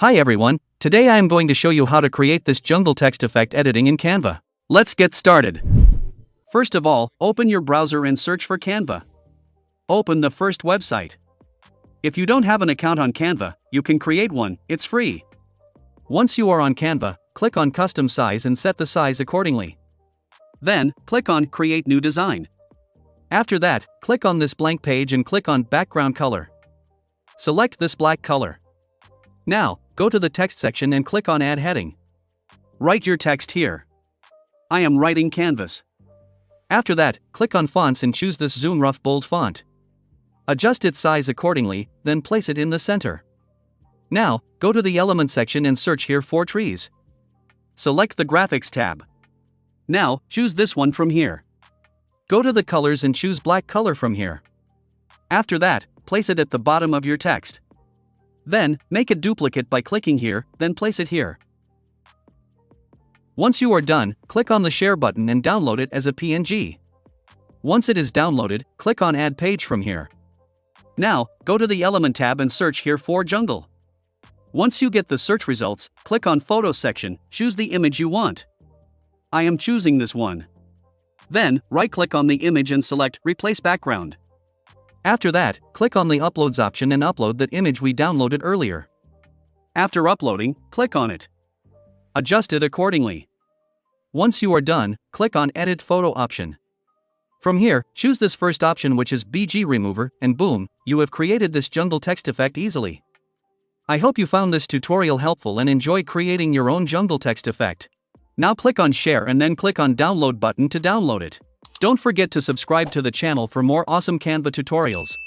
Hi everyone, today I am going to show you how to create this jungle text effect editing in Canva. Let's get started. First of all, open your browser and search for Canva. Open the first website. If you don't have an account on Canva, you can create one, it's free. Once you are on Canva, click on Custom Size and set the size accordingly. Then, click on Create New Design. After that, click on this blank page and click on Background Color. Select this black color. Now, go to the text section and click on Add Heading. Write your text here. I am writing Canvas. After that, click on Fonts and choose this Zoom Rough Bold font. Adjust its size accordingly, then place it in the center. Now, go to the Element section and search here for trees. Select the Graphics tab. Now, choose this one from here. Go to the Colors and choose black color from here. After that, place it at the bottom of your text. Then, make a duplicate by clicking here, then place it here. Once you are done, click on the Share button and download it as a PNG. Once it is downloaded, click on Add Page from here. Now, go to the Element tab and search here for Jungle. Once you get the search results, click on Photos section, choose the image you want. I am choosing this one. Then, right-click on the image and select Replace Background. After that, click on the Uploads option and upload that image we downloaded earlier. After uploading, click on it. Adjust it accordingly. Once you are done, click on Edit Photo option. From here, choose this first option, which is BG Remover, and boom, you have created this jungle text effect easily. I hope you found this tutorial helpful and enjoy creating your own jungle text effect. Now click on Share and then click on Download button to download it. Don't forget to subscribe to the channel for more awesome Canva tutorials.